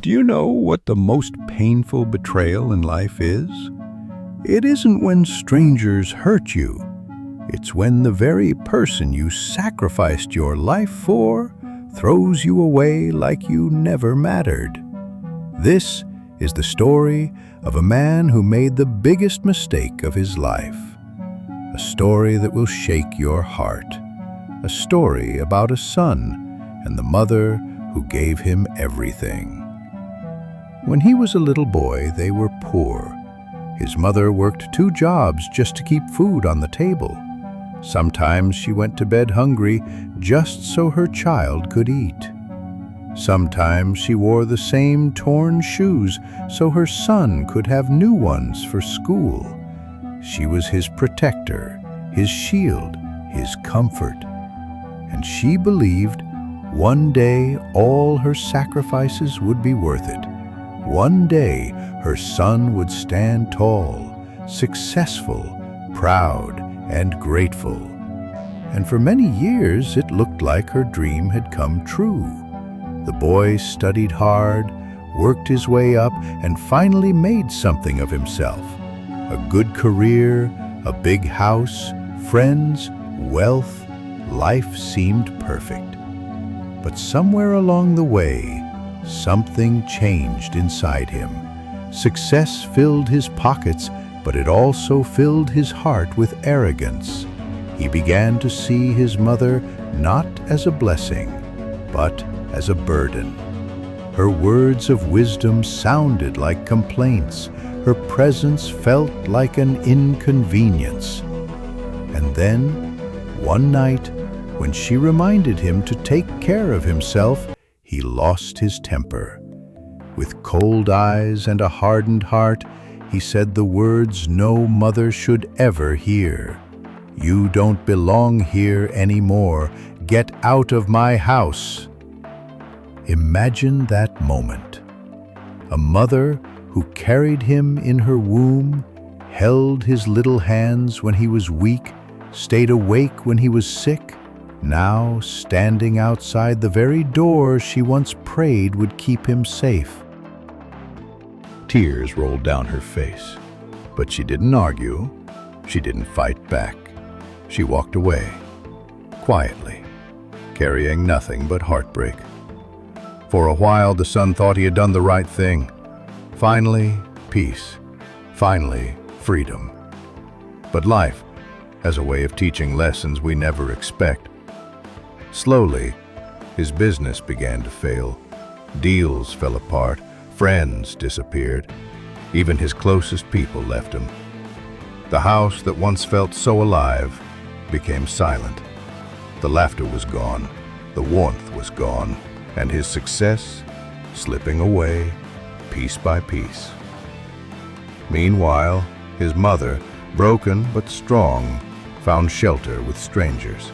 Do you know what the most painful betrayal in life is? It isn't when strangers hurt you. It's when the very person you sacrificed your life for throws you away like you never mattered. This is the story of a man who made the biggest mistake of his life. A story that will shake your heart. A story about a son and the mother who gave him everything. When he was a little boy, they were poor. His mother worked 2 jobs just to keep food on the table. Sometimes she went to bed hungry just so her child could eat. Sometimes she wore the same torn shoes so her son could have new ones for school. She was his protector, his shield, his comfort. And she believed one day all her sacrifices would be worth it. One day her son would stand tall, successful, proud, and grateful. And for many years it looked like her dream had come true. The boy studied hard, worked his way up, and finally made something of himself. A good career, a big house, friends, wealth, life seemed perfect. But somewhere along the way, something changed inside him. Success filled his pockets, but it also filled his heart with arrogance. He began to see his mother not as a blessing, but as a burden. Her words of wisdom sounded like complaints. Her presence felt like an inconvenience. And then, one night, when she reminded him to take care of himself, he lost his temper. With cold eyes and a hardened heart, he said the words no mother should ever hear. "You don't belong here anymore. Get out of my house." Imagine that moment. A mother who carried him in her womb, held his little hands when he was weak, stayed awake when he was sick, now standing outside the very door she once prayed would keep him safe. Tears rolled down her face, but she didn't argue. She didn't fight back. She walked away, quietly, carrying nothing but heartbreak. For a while, the son thought he had done the right thing. Finally, peace. Finally, freedom. But life has a way of teaching lessons we never expect. Slowly, his business began to fail. Deals fell apart. Friends disappeared. Even his closest people left him. The house that once felt so alive became silent. The laughter was gone. The warmth was gone. And his success slipping away piece by piece. Meanwhile, his mother, broken but strong, found shelter with strangers.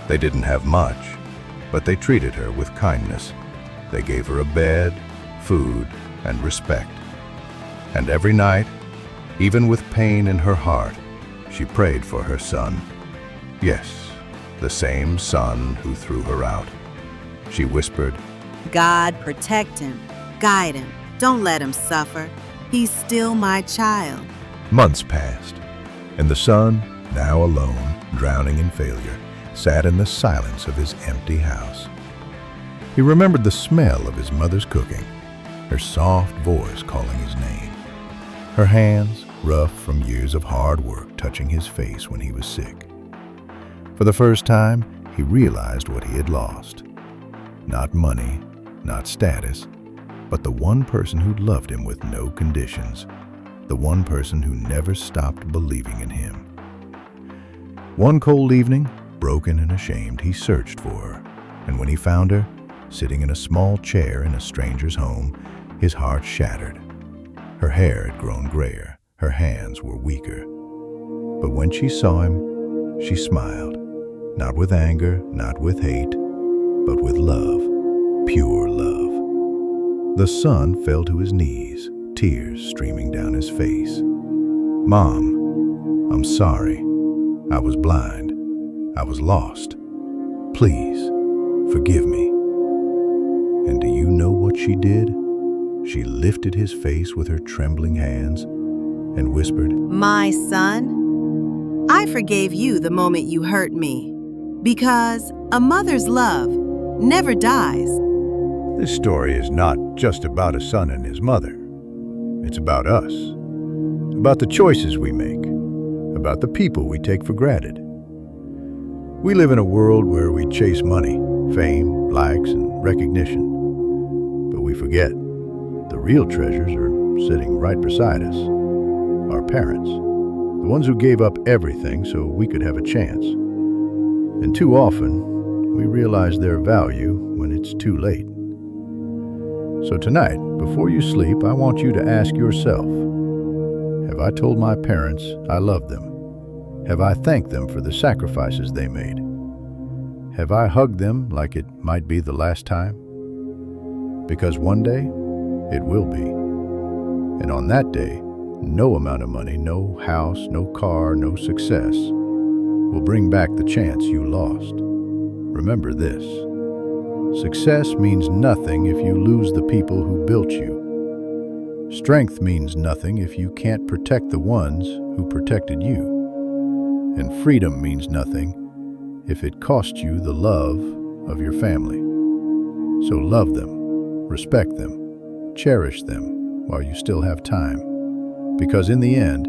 They didn't have much, but they treated her with kindness. They gave her a bed, food, and respect. And every night, even with pain in her heart, she prayed for her son. Yes, the same son who threw her out. She whispered, "God, protect him, guide him, don't let him suffer. He's still my child." Months passed, and the son, now alone, drowning in failure, sat in the silence of his empty house. He remembered the smell of his mother's cooking, her soft voice calling his name, her hands, rough from years of hard work, touching his face when he was sick. For the first time, he realized what he had lost. Not money, not status, but the one person who loved him with no conditions, the one person who never stopped believing in him. One cold evening, broken and ashamed, he searched for her, and when he found her, sitting in a small chair in a stranger's home, his heart shattered. Her hair had grown grayer, her hands were weaker. But when she saw him, she smiled, not with anger, not with hate, but with love, pure love. The son fell to his knees, tears streaming down his face. "Mom, I'm sorry. I was blind. I was lost. Please, forgive me." And do you know what she did? She lifted his face with her trembling hands and whispered, My son, I forgave you the moment you hurt me, because a mother's love never dies. "This story is not just about a son and his mother. It's about us, about the choices we make, about the people we take for granted. We live in a world where we chase money, fame, likes, and recognition. But we forget the real treasures are sitting right beside us. Our parents, the ones who gave up everything so we could have a chance. And too often, we realize their value when it's too late. So tonight, before you sleep, I want you to ask yourself, have I told my parents I love them? Have I thanked them for the sacrifices they made? Have I hugged them like it might be the last time? Because one day, it will be. And on that day, no amount of money, no house, no car, no success will bring back the chance you lost. Remember this. Success means nothing if you lose the people who built you. Strength means nothing if you can't protect the ones who protected you. And freedom means nothing if it cost you the love of your family. So love them, respect them, cherish them while you still have time. Because in the end,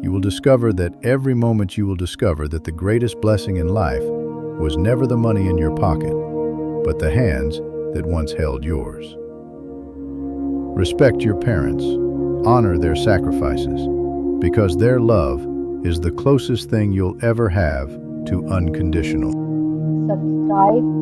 you will discover that every moment you will discover that the greatest blessing in life was never the money in your pocket, but the hands that once held yours. Respect your parents, honor their sacrifices, because their love is the closest thing you'll ever have to unconditional. Subscribe